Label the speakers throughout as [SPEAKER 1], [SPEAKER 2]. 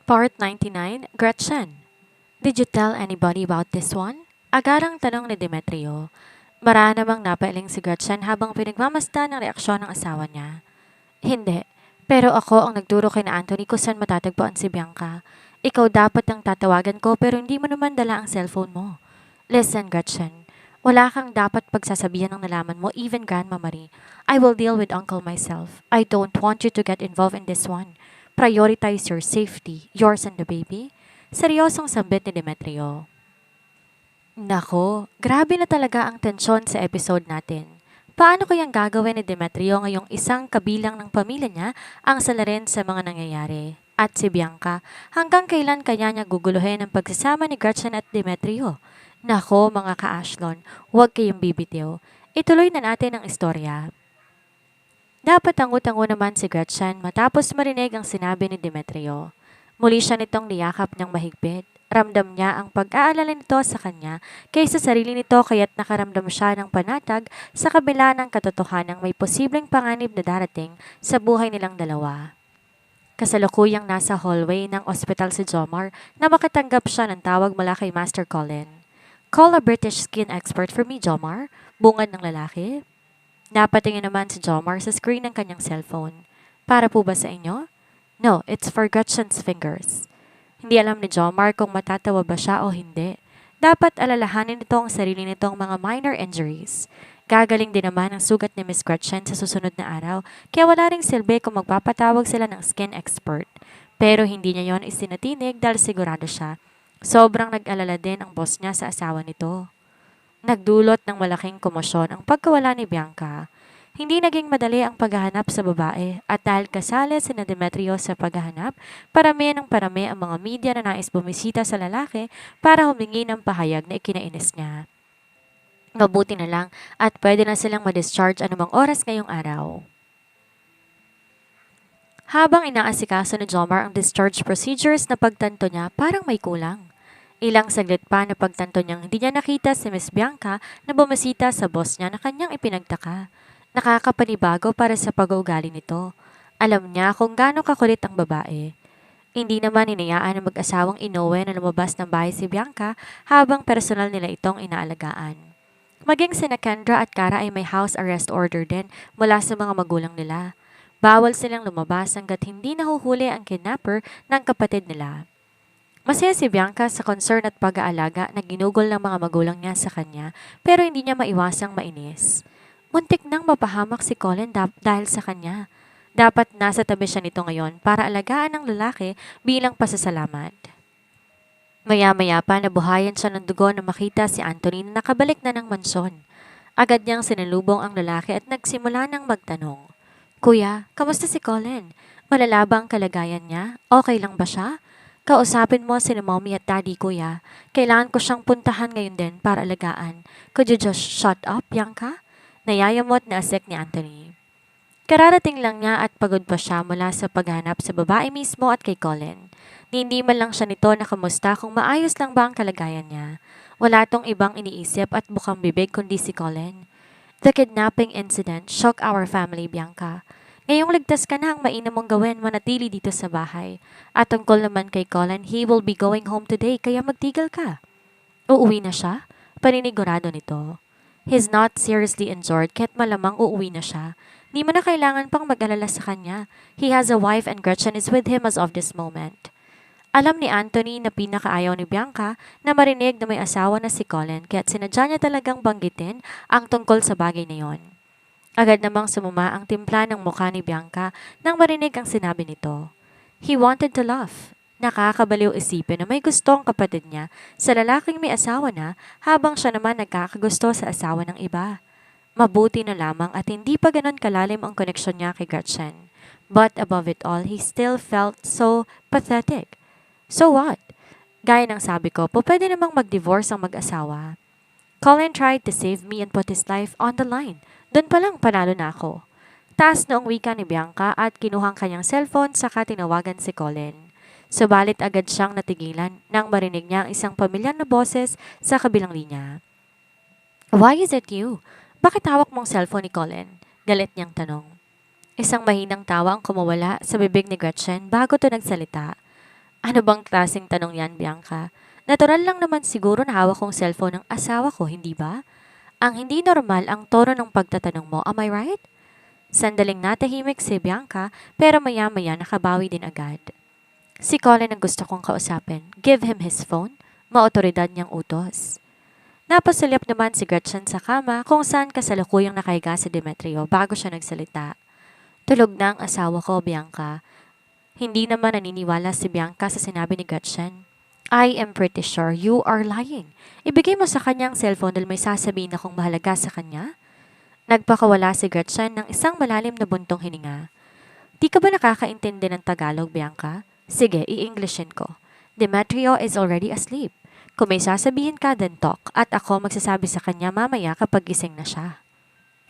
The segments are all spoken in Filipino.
[SPEAKER 1] Part 99, Gretchen. Did you tell anybody about this one? Agarang tanong ni Demetrio. Mara namang napailing si Gretchen habang pinagmamasdan ng reaksyon ng asawa niya. Hindi. Pero ako ang nagturo kay na Anthony kung saan matatagpuan si Bianca. Ikaw dapat ang tatawagan ko pero hindi mo naman dala ang cellphone mo. Listen, Gretchen. Wala kang dapat pagsasabihan ng nalaman mo, even Grandma Marie. I will deal with Uncle myself. I don't want you to get involved in this one. Prioritize your safety, yours and the baby. Seryosong sambit ni Demetrio. Nako, grabe na talaga ang tensyon sa episode natin. Paano kayang gagawin ni Demetrio ngayong isang kabilang ng pamilya niya ang salarin sa mga nangyayari? At si Bianca, hanggang kailan kaya niya guguluhin ang pagsasama ni Gretchen at Demetrio? Nako mga ka-Ashlon, huwag kayong bibitiw. Ituloy na natin ang istorya. Dapat tango-tango naman si Gretchen matapos marinig ang sinabi ni Demetrio. Muli siya nitong niyakap ng mahigpit. Ramdam niya ang pag-aalala nito sa kanya kaysa sarili nito kaya't nakaramdam siya ng panatag sa kabila ng katotohanang may posibleng panganib na darating sa buhay nilang dalawa. Kasalukuyang nasa hallway ng ospital si Jomar na makatanggap siya ng tawag mula kay Master Colin. Call a British skin expert for me, Jomar. Bungad ng lalaki. Napatingin naman si Jomar sa screen ng kanyang cellphone. Para po ba sa inyo? No, it's for Gretchen's fingers. Hindi alam ni Jomar kung matatawa ba siya o hindi. Dapat alalahanin nito ang sarili nitong mga minor injuries. Gagaling din naman ang sugat ni Miss Gretchen sa susunod na araw, kaya wala ring silbi kung magpapatawag sila ng skin expert. Pero hindi niya yon isinatinig dahil sigurado siya. Sobrang nag-alala din ang boss niya sa asawa nito. Nagdulot ng malaking komosyon ang pagkawala ni Bianca. Hindi naging madali ang paghahanap sa babae at dahil kasali si Demetrio sa paghahanap, parami ng parami ang mga media na nais bumisita sa lalaki para humingi ng pahayag na ikinainis niya. Mabuti na lang at pwede na silang ma-discharge anumang oras ngayong araw. Habang inaasikaso ni Jomar ang discharge procedures na pagtanto niya parang may kulang. Ilang saglit pa na pagtanto niyang hindi niya nakita si Miss Bianca na bumisita sa boss niya na kanyang ipinagtaka. Nakakapanibago para sa pag-uugali nito. Alam niya kung gaano kakulit ang babae. Hindi naman hinayaan ng mag-asawang Inoue na lumabas ng bahay si Bianca habang personal nila itong inaalagaan. Maging sina Kendra at Kara ay may house arrest order din mula sa mga magulang nila. Bawal silang lumabas hanggat hindi nahuhuli ang kidnapper ng kapatid nila. Masaya si Bianca sa concern at pag-aalaga na ginugol ng mga magulang niya sa kanya pero hindi niya maiwasang mainis. Muntik nang mapahamak si Colin dahil sa kanya. Dapat nasa tabi siya nito ngayon para alagaan ng lalaki bilang pasasalamat. Maya-maya pa nabuhayan siya ng dugo na makita si Anthony na nakabalik na ng mansyon. Agad niyang sinalubong ang lalaki at nagsimula ng magtanong. Kuya, kamusta si Colin? Malala ba ang kalagayan niya? Okay lang ba siya? Kausapin mo si mommy at daddy, kuya. Kailangan ko siyang puntahan ngayon din para alagaan. Could you just shut up, Bianca? Nayayamot na asik ni Anthony. Kararating lang niya at pagod pa siya mula sa paghanap sa babae mismo at kay Colin. Hindi man lang siya nito nakamusta kung maayos lang ba ang kalagayan niya. Wala tong ibang iniisip at bukang bibig kundi si Colin. The kidnapping incident shocked our family, Bianca. Ngayong ligtas ka na ang mainam mong gawin manatili dito sa bahay. At tungkol naman kay Colin, he will be going home today kaya magtigil ka. Uuwi na siya? Paninigurado nito. He's not seriously injured kaya't malamang uuwi na siya. Di mo na kailangan pang mag-alala sa kanya. He has a wife and Gretchen is with him as of this moment. Alam ni Anthony na pinakaayaw ni Bianca na marinig na may asawa na si Colin kaya't sinadya niya talagang banggitin ang tungkol sa bagay na yon. Agad namang sumuma ang timpla ng mukha ni Bianca nang marinig ang sinabi nito. He wanted to laugh. Nakakabaliw isipin na may gusto ang kapatid niya sa lalaking may asawa na habang siya naman nagkakagusto sa asawa ng iba. Mabuti na lamang at hindi pa ganon kalalim ang koneksyon niya kay Gretchen. But above it all, he still felt so pathetic. So what? Gaya ng sabi ko, pwede namang mag-divorce ang mag-asawa. Colin tried to save me and put his life on the line. Doon pa lang panalo na ako. Taas noong wika ni Bianca at kinuhang kanyang cellphone saka tinawagan si Colin. Subalit agad siyang natigilan nang marinig niya ang isang pamilyar na boses sa kabilang linya. Why is it you? Bakit hawak mong cellphone ni Colin? Galit niyang tanong. Isang mahinang tawa ang kumawala sa bibig ni Gretchen bago to nagsalita. Ano bang klaseng tanong yan, Bianca? Natural lang naman siguro na hawak kong cellphone ng asawa ko, hindi ba? Ang hindi normal ang tono ng pagtatanong mo, am I right? Sandaling natahimik si Bianca pero maya-maya nakabawi din agad. Si Colin ang gusto kong kausapin. Give him his phone. Maotoridad niyang utos. Napasulip naman si Gretchen sa kama kung saan kasalukuyang nakahiga si Demetrio bago siya nagsalita. Tulog na ang asawa ko, Bianca. Hindi naman naniniwala si Bianca sa sinabi ni Gretchen. I am pretty sure you are lying. Ibigay mo sa kanya ang cellphone dahil may sasabihin akong mahalaga sa kanya? Nagpakawala si Gretchen ng isang malalim na buntong hininga. Di ka ba nakakaintindi ng Tagalog, Bianca? Sige, i-Englishin ko. Demetrio is already asleep. Kung may sasabihin ka, then talk. At ako magsasabi sa kanya mamaya kapag gising na siya.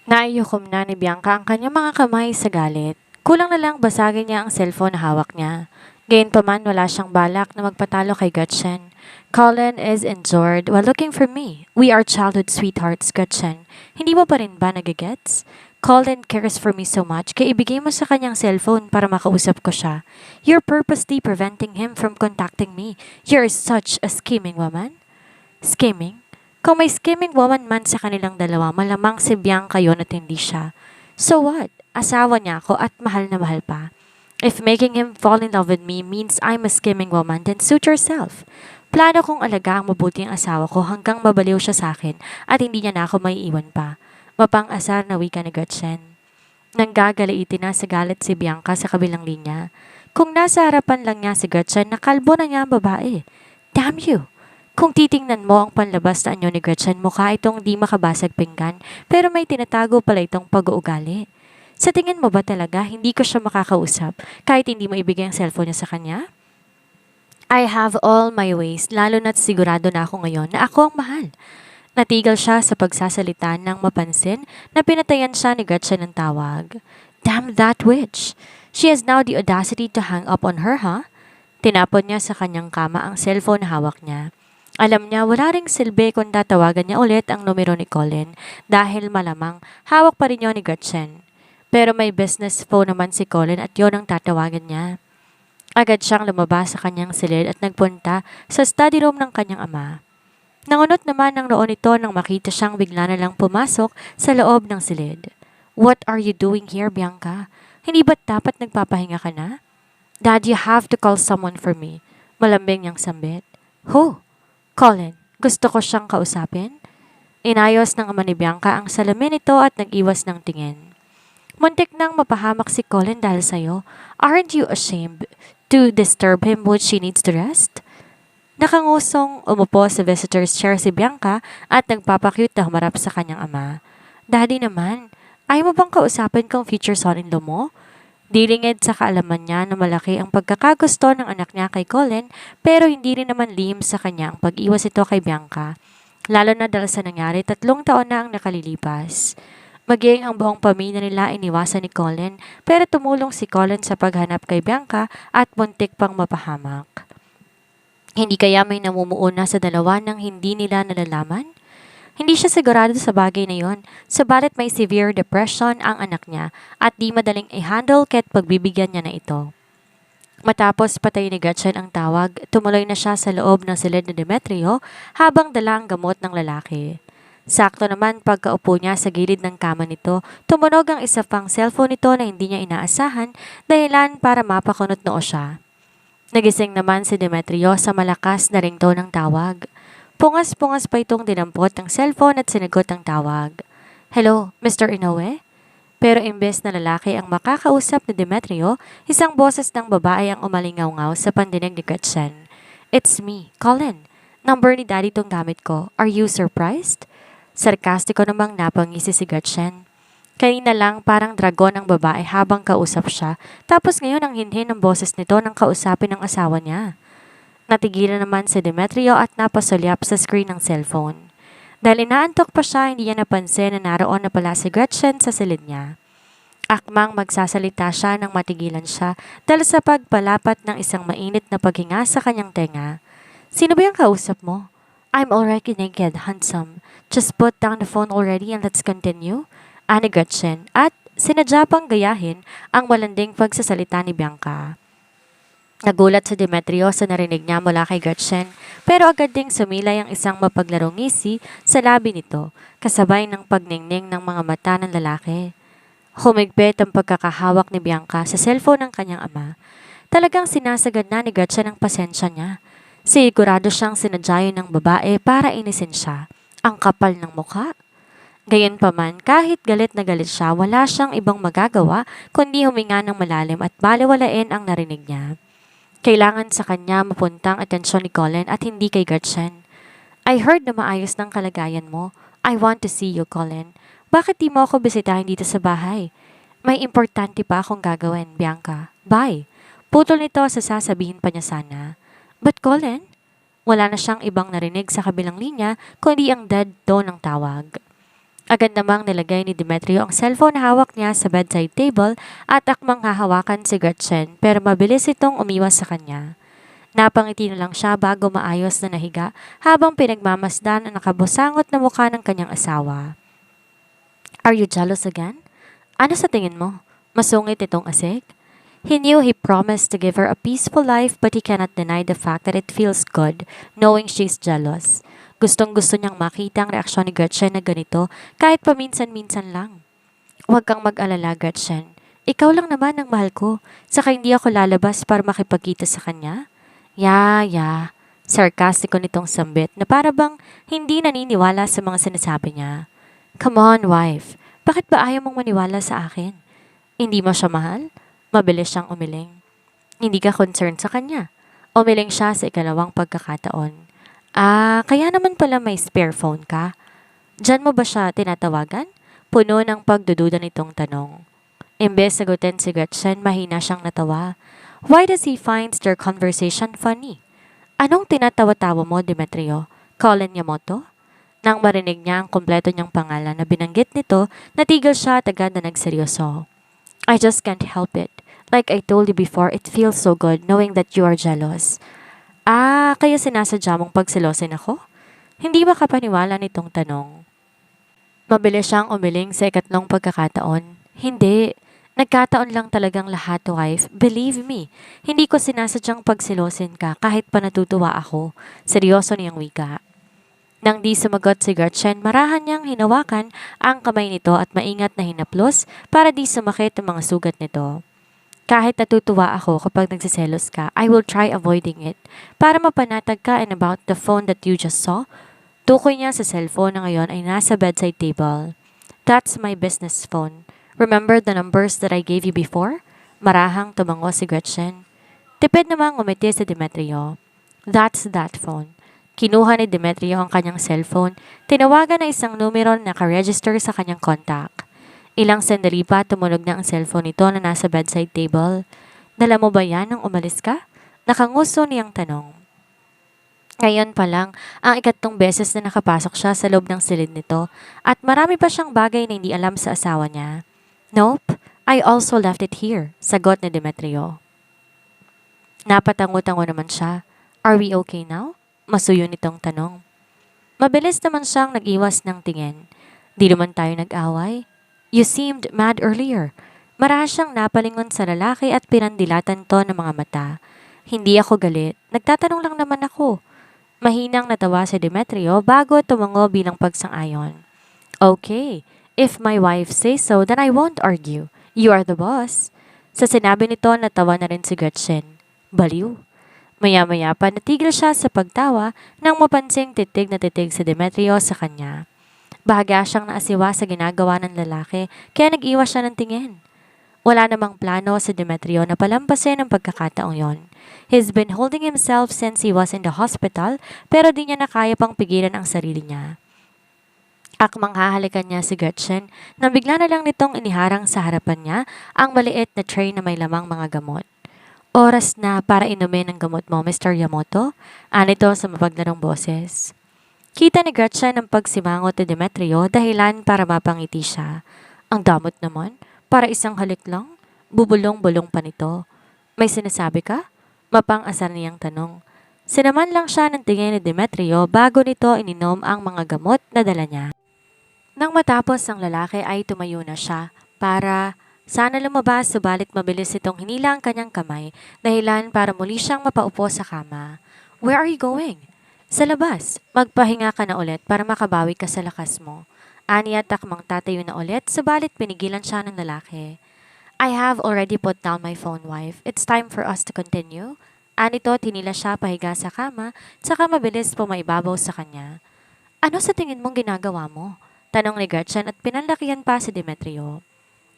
[SPEAKER 1] Naiyukom na ni Bianca ang kanyang mga kamay sa galit. Kulang na lang basagin niya ang cellphone na hawak niya. Gayunpaman wala siyang balak na magpatalo kay Gretchen. Colin is injured while looking for me. We are childhood sweethearts, Gretchen. Hindi mo pa rin ba nagigets? Colin cares for me so much kaya ibigay mo sa kanyang cellphone para makausap ko siya. You're purposely preventing him from contacting me. You're such a scheming woman. Scheming? Kung may scheming woman man sa kanilang dalawa, malamang si Bianca yun at hindi siya. So what? Asawa niya ako at mahal na mahal pa. If making him fall in love with me means I'm a scheming woman, then suit yourself. Plano kong alagaan mabuti ang asawa ko hanggang mabaliw siya sa akin at hindi niya na ako maiiwan pa. Mapang-asar na wika ni Gretchen. Nanggagaliitin na sa galit si Bianca sa kabilang linya. Kung nasa harapan lang niya si Gretchen, nakalbo na niya ang babae. Damn you! Kung titingnan mo ang panlabas na anyo ni Gretchen, mukha itong di makabasag pinggan pero may tinatago pala itong pag-uugali. Sa tingin mo ba talaga hindi ko siya makakausap kahit hindi mo ibigay ang cellphone niya sa kanya? I have all my ways, lalo na't sigurado na ako ngayon na ako ang mahal. Natigil siya sa pagsasalita nang mapansin na pinatayan siya ni Gretchen ng tawag. Damn that witch! She has now the audacity to hang up on her, huh? Tinapon niya sa kanyang kama ang cellphone na hawak niya. Alam niya wala ring silbi kung tatawagan niya ulit ang numero ni Colin dahil malamang hawak pa rin yun ni Gretchen. Pero may business phone naman si Colin at yon ang tatawagan niya. Agad siyang lumabas sa kanyang silid at nagpunta sa study room ng kanyang ama. Nangunot naman ang noon nito nang makita siyang bigla na lang pumasok sa loob ng silid. What are you doing here, Bianca? Hindi ba't dapat nagpapahinga ka na? Dad, you have to call someone for me. Malambing niyang sambit. Who? Colin, gusto ko siyang kausapin. Inayos ng ama ni Bianca ang salamin nito at nag-iwas ng tingin. Muntik nang mapahamak si Colin dahil sa'yo. Aren't you ashamed to disturb him when she needs to rest? Nakangusong umupo sa visitor's chair si Bianca at nagpapakyut na humarap sa kanyang ama. Daddy naman, ayaw mo bang kausapin kang future son-in-law mo? Dilingid sa kaalaman niya na malaki ang pagkakagusto ng anak niya kay Colin pero hindi rin naman lihim sa kanya ang pag-iwas ito kay Bianca. Lalo na dahil sa nangyari 3 taon na ang nakalilipas. Maging ang buong pamilya nila iniwasan ni Colin pero tumulong si Colin sa paghanap kay Bianca at muntik pang mapahamak. Hindi kaya may namumuuna sa dalawa nang hindi nila nalalaman? Hindi siya sigurado sa bagay na yon, sabalit may severe depression ang anak niya at di madaling i-handle kaya't pagbibigyan niya na ito. Matapos patay ni Gretchen ang tawag, tumuloy na siya sa loob ng silid ni Demetrio habang dala ang gamot ng lalaki. Sakto naman pagkaupo niya sa gilid ng kama nito, tumunog ang isa pang cellphone nito na hindi niya inaasahan dahilan para mapakunot noo siya. Nagising naman si Demetrio sa malakas na ringtone ng tawag. Pungas-pungas pa itong dinampot ang cellphone at sinagot ang tawag. Hello, Mr. Inoue? Pero imbes na lalaki ang makakausap ni Demetrio, isang boses ng babae ang umalingaw-ngaw sa pandinig ni Gretchen. It's me, Colin. Number ni Daddy tong gamit ko. Are you surprised? Sarkastiko namang napangisi si Gretchen. Kanina lang parang dragon ang babae habang kausap siya, tapos ngayon ang hinhin ng boses nito nang kausapin ng asawa niya. Natigilan naman si Demetrio at napasulyap sa screen ng cellphone. Dahil inaantok pa siya, hindi niya napansin na naroon na pala si Gretchen sa silid niya. Akmang magsasalita siya nang matigilan siya dahil sa pagpalapat ng isang mainit na paghinga sa kanyang tenga. Sino ba yung kausap mo? I'm already naked, handsome. Just put down the phone already and let's continue. Ani Gretchen at sinadya pang gayahin ang malanding pagsasalita ni Bianca. Nagulat si Demetrio sa narinig niya mula kay Gretchen, pero agad ding sumilay ang isang mapaglarong ngisi sa labi nito, kasabay ng pagningning ng mga mata ng lalaki. Humigpit ang pagkakahawak ni Bianca sa cellphone ng kanyang ama. Talagang sinasagad na ni Gretchen ang pasensya niya. Sigurado siyang sinadya yun ng babae para inisin siya. Ang kapal ng mukha. Gayunpaman, kahit galit na galit siya, wala siyang ibang magagawa kundi huminga ng malalim at balewalain ang narinig niya. Kailangan sa kanya mapuntang atensyon ni Colin at hindi kay Gretchen. I heard na maayos ng kalagayan mo. I want to see you, Colin. Bakit di mo ako bisitahin dito sa bahay? May importante pa akong gagawin, Bianca. Bye. Putol nito sa sasabihin pa niya sana. But Colin? Wala na siyang ibang narinig sa kabilang linya kundi ang dead tone ng tawag. Agad namang nilagay ni Demetrio ang cellphone na hawak niya sa bedside table at akmang hahawakan si Gretchen pero mabilis itong umiwas sa kanya. Napangiti na lang siya bago maayos na nahiga habang pinagmamasdan ang nakabusangot na mukha ng kanyang asawa. Are you jealous again? Ano sa tingin mo? Masungit itong asik? He knew he promised to give her a peaceful life but he cannot deny the fact that it feels good knowing she's jealous. Gustong-gusto niyang makita ang reaksyon ni Gretchen na ganito kahit paminsan-minsan lang. Huwag kang mag-alala, Gretchen. Ikaw lang naman ang mahal ko. Saka hindi ako lalabas para makipagkita sa kanya. Ya. Sarkastiko nitong sambit na para bang hindi naniniwala sa mga sinasabi niya. Come on, wife. Bakit ba ayaw mong maniwala sa akin? Hindi mo siya mahal? Mabilis siyang umiling. Hindi ka concerned sa kanya. Umiling siya sa ikalawang pagkakataon. Kaya naman pala may spare phone ka. Diyan mo ba siya tinatawagan? Puno ng pagdududa nitong tanong. Imbes sagutin si Gretchen, mahina siyang natawa. Why does he find their conversation funny? Anong tinatawa-tawa mo, Demetrio? Colin Yamamoto? Nang marinig niya ang kumpleto niyang pangalan na binanggit nito, natigil siya at agad na nagseryoso. I just can't help it. Like I told you before, it feels so good knowing that you are jealous. Kaya sinasadya mong pagsilosin ako? Hindi ba kapaniwala nitong tanong? Mabilis siyang umiling sa ikatlong pagkakataon. Hindi. Nagkataon lang talagang lahat, wife. Believe me. Hindi ko sinasadyang pagsilosin ka kahit pa natutuwa ako. Seryoso niyang wika. Nang di sumagot si Gretchen, marahan niyang hinawakan ang kamay nito at maingat na hinaplos para di sumakit ang mga sugat nito. Kahit natutuwa ako kapag nagsiselos ka, I will try avoiding it. Para mapanatag ka and about the phone that you just saw, tukoy niya sa cellphone na ngayon ay nasa bedside table. That's my business phone. Remember the numbers that I gave you before? Marahang tumango si Gretchen. Tipid namang umiti si Demetrio. That's that phone. Kinuha ni Demetrio ang kanyang cellphone, tinawagan na isang numero na nakaregister sa kanyang contact. Ilang sandali pa tumunog na ang cellphone nito na nasa bedside table. Dala mo ba yan nung umalis ka? Nakanguso niyang tanong. Ngayon pa lang, ang ikatlong beses na nakapasok siya sa loob ng silid nito at marami pa siyang bagay na hindi alam sa asawa niya. Nope, I also left it here, sagot ni Demetrio. Napatango-tango naman siya. Are we okay now? Masuyo nitong tanong. Mabilis naman siyang nag-iwas ng tingin. Di naman tayo nag-away. You seemed mad earlier. Marahas siyang napalingon sa lalaki at pinandilatan to ng mga mata. Hindi ako galit. Nagtatanong lang naman ako. Mahinang natawa si Demetrio bago tumango bilang pagsang-ayon. Okay, if my wife says so, then I won't argue. You are the boss. Sa sinabi nito, natawa na rin si Gretchen. Baliw. Maya-maya pa natigil siya sa pagtawa nang mapansing titig na titig si Demetrio sa kanya. Bahaga siyang naasiwa sa ginagawa ng lalaki kaya nag-iwas siya ng tingin. Wala namang plano si Demetrio na palampasin ang pagkakataong yon. He's been holding himself since he was in the hospital pero di niya na kaya pang pigilan ang sarili niya. Akmang hahalikan niya si Gretchen nang bigla na lang nitong iniharang sa harapan niya ang maliit na tray na may lamang mga gamot. Oras na para inumin ang gamot mo, Mr. Yamamoto, anito sa mapaglarong boses. Kita ni Gretchen ang pagsimangot ni Demetrio dahilan para mapangiti siya. Ang damot naman, para isang halik lang. Bubulong-bulong pa nito. May sinasabi ka? Mapang-asar niyang tanong. Sinaman lang siya ng tingin ni Demetrio bago nito ininom ang mga gamot na dala niya. Nang matapos ang lalaki ay tumayo na siya para Sana lumabas subalit mabilis itong hinila ang kanyang kamay dahilan para muli siyang mapaupo sa kama. Where are you going? Sa labas. Magpahinga ka na ulit para makabawi ka sa lakas mo. Ani at takmang tatayo na ulit subalit pinigilan siya ng lalaki. I have already put down my phone, wife. It's time for us to continue. Anito, tinila siya pahiga sa kama, tsaka mabilis pumaibabaw sa kanya. Ano sa tingin mong ginagawa mo? Tanong ni Gretchen at pinanlakihan pa si Demetrio.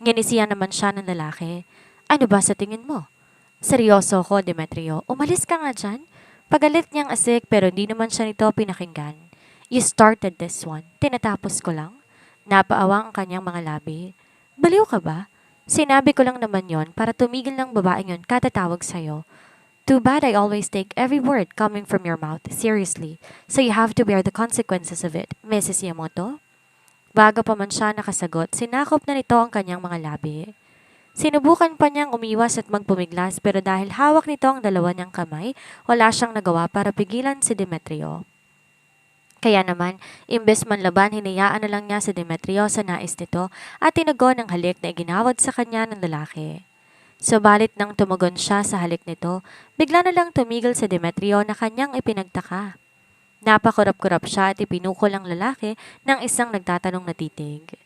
[SPEAKER 1] Nginisiyan naman siya ng lalaki. Ano ba sa tingin mo? Seryoso ko, Demetrio. Umalis ka nga dyan. Pagalit niyang asik pero hindi naman siya nito pinakinggan. You started this one. Tinatapos ko lang. Napaawang ang kanyang mga labi. Baliw ka ba? Sinabi ko lang naman yon para tumigil ng babaeng yon katatawag sa'yo. Too bad I always take every word coming from your mouth seriously, so you have to bear the consequences of it, Mrs. Yamoto. Bago pa man siya nakasagot, sinakop na nito ang kanyang mga labi. Sinubukan pa niyang umiwas at magpumiglas pero dahil hawak nito ang dalawa niyang kamay, wala siyang nagawa para pigilan si Demetrio. Kaya naman, imbes man laban, hinayaan na lang niya si Demetrio sa nais nito at tinugon ang halik na iginawad sa kanya ng lalaki. Subalit nang tumugon siya sa halik nito, bigla na lang tumigil si Demetrio na kanyang ipinagtaka. Napakurap-kurap siya at ipinukol ang lalaki ng isang nagtatanong na titig.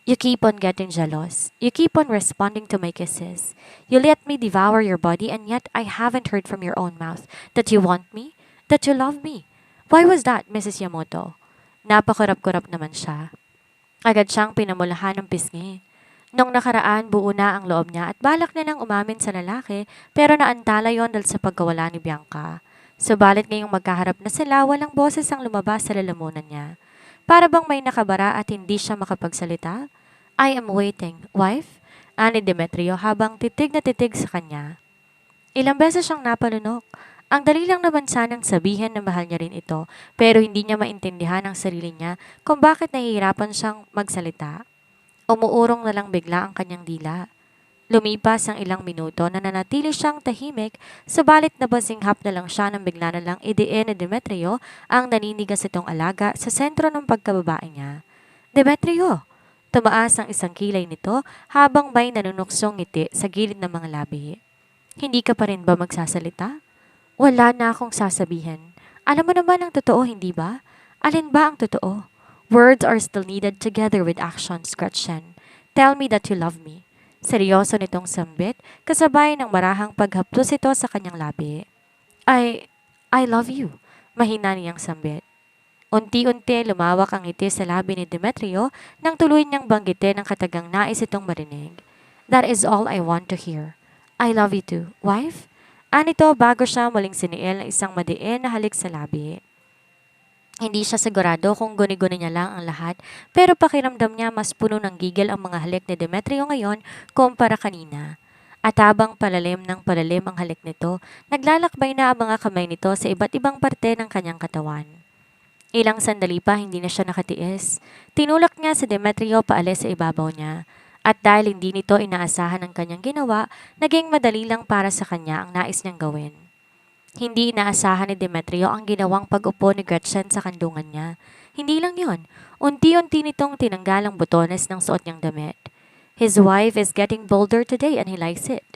[SPEAKER 1] You keep on getting jealous. You keep on responding to my kisses. You let me devour your body and yet I haven't heard from your own mouth that you want me, that you love me. Why was that, Mrs. Yamoto? Napakurap-kurap naman siya. Agad siyang pinamulahan ng pisngi. Nung nakaraan, buo na ang loob niya at balak na nang umamin sa lalaki pero naantala yon dahil sa pagkawala ni Bianca. Subalit ngayong magkaharap na sila, walang boses ang lumabas sa lalamunan niya. Para bang may nakabara at hindi siya makapagsalita? I am waiting, wife, ani Demetrio habang titig na titig sa kanya. Ilang beses siyang napalunok. Ang dali lang naman sanang sabihin na mahal niya rin ito pero hindi niya maintindihan ang sarili niya kung bakit nahihirapan siyang magsalita. Umuurong na lang bigla ang kanyang dila. Lumipas ang ilang minuto na nanatili siyang tahimik, subalit nabasinghap na lang siya nang bigla na lang idiin ni Demetrio ang naninigas itong alaga sa sentro ng pagkababae niya. Demetrio! Tumaas ang isang kilay nito habang may nanunuksong ngiti sa gilid ng mga labi. Hindi ka pa rin ba magsasalita? Wala na akong sasabihin. Alam mo naman ang totoo, hindi ba? Alin ba ang totoo? Words are still needed together with actions, Gretchen. Tell me that you love me. Seryoso nitong sambit, kasabay ng marahang paghaplos ito sa kanyang labi. I, I love you, mahina niyang sambit. Unti-unti lumawak ang ngiti sa labi ni Demetrio nang tuloy niyang banggitin ang katagang nais itong marinig. That is all I want to hear. I love you too, wife? Anito bago siya muling siniil ng isang madiin na halik sa labi. Hindi siya sigurado kung guni-guni niya lang ang lahat pero pakiramdam niya mas puno ng gigil ang mga halik ni Demetrio ngayon kumpara kanina. At habang palalim ng palalim ang halik nito, naglalakbay na ang mga kamay nito sa iba't ibang parte ng kanyang katawan. Ilang sandali pa hindi na siya nakatiis. Tinulak niya si Demetrio paalis sa ibabaw niya. At dahil hindi nito inaasahan ang kanyang ginawa, naging madali lang para sa kanya ang nais niyang gawin. Hindi inaasahan ni Demetrio ang ginawang pag-upo ni Gretchen sa kandungan niya. Hindi lang yon, unti-unti nitong tinanggal ang butones ng suot niyang damit. His wife is getting bolder today and he likes it.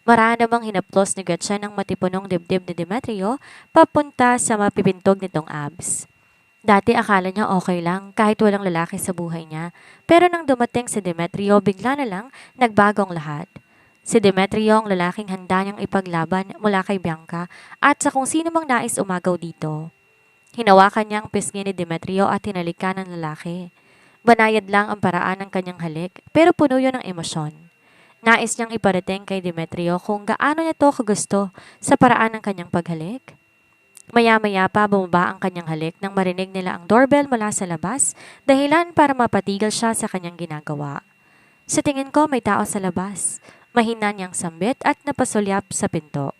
[SPEAKER 1] Maraan namang hinaplos ni Gretchen ang matipunong dibdib ni Demetrio papunta sa mapipintog nitong abs. Dati akala niya okay lang kahit walang lalaki sa buhay niya, pero nang dumating si Demetrio bigla na lang nagbagong lahat. Si Demetrio ang lalaking handa niyang ipaglaban mula kay Bianca at sa kung sino mang nais umagaw dito. Hinawakan niya ang pisngi ni Demetrio at hinalikan ng lalaki. Banayad lang ang paraan ng kanyang halik pero puno yun ng emosyon. Nais niyang iparating kay Demetrio kung gaano niya to kagusto sa paraan ng kanyang paghalik. Maya-maya pa bumaba ang kanyang halik nang marinig nila ang doorbell mula sa labas, dahilan para mapatigil siya sa kanyang ginagawa. Sa tingin ko may tao sa labas. Mahina niyang sambit at napasulyap sa pinto.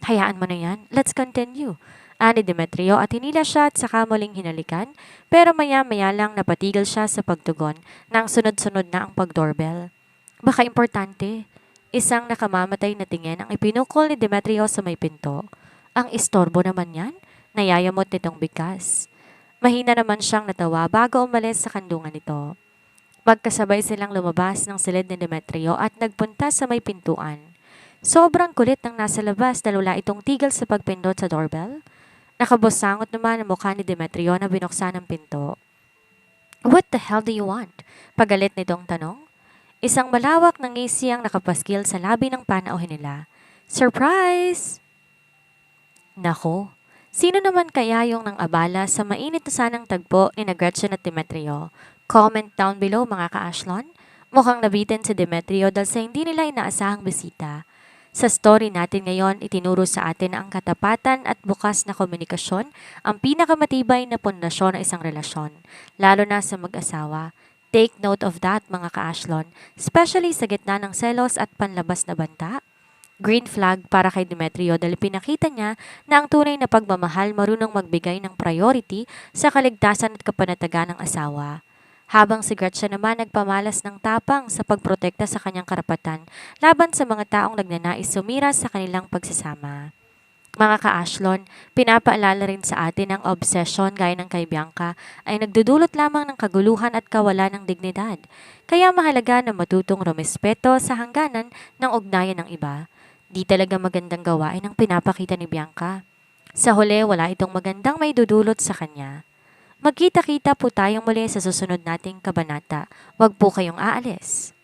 [SPEAKER 1] Hayaan mo na yan, let's continue. Ani Demetrio at hinila siya at saka muling hinalikan, pero maya-maya lang napatigil siya sa pagtugon nang sunod-sunod na ang pag-doorbell. Baka importante. Isang nakamamatay na tingin ang ipinukol ni Demetrio sa may pinto. Ang istorbo naman yan, nayayamot nitong bigas. Mahina naman siyang natawa bago umalis sa kandungan nito. Magkasabay silang lumabas ng silid ni Demetrio at nagpunta sa may pintuan. Sobrang kulit ng nasa labas dahil wala itong tigil sa pagpindot sa doorbell. Nakabusangot naman ang mukha ni Demetrio na binuksan ang pinto. What the hell do you want? Pagalit nitong tanong. Isang malawak na ngisi ang nakapaskil sa labi ng panauhin nila. Surprise! Nako, sino naman kaya yung nang abala sa mainit na sanang tagpo ni na Gretchen at Demetrio? Comment down below mga ka-Ashlon. Mukhang nabitin si Demetrio dahil sa hindi nila inaasahang bisita. Sa story natin ngayon, itinuro sa atin na ang katapatan at bukas na komunikasyon ang pinakamatibay na pundasyon ng isang relasyon, lalo na sa mag-asawa. Take note of that mga ka-Ashlon, especially sa gitna ng selos at panlabas na banta. Green flag para kay Demetrio dahil pinakita niya na ang tunay na pagmamahal marunong magbigay ng priority sa kaligtasan at kapanatagan ng asawa. Habang si Gretchen naman nagpamalas ng tapang sa pagprotekta sa kanyang karapatan laban sa mga taong nagnanais sumira sa kanilang pagsasama. Mga ka-Ashlon, pinapaalala rin sa atin ang obsession gaya ng kay Bianca ay nagdudulot lamang ng kaguluhan at kawalan ng dignidad. Kaya mahalaga na matutong rumespeto sa hangganan ng ugnayan ng iba. Di talaga magandang gawain ang pinapakita ni Bianca. Sa huli, wala itong magandang may dudulot sa kanya. Magkita-kita po tayong muli sa susunod nating kabanata. Huwag po kayong aalis.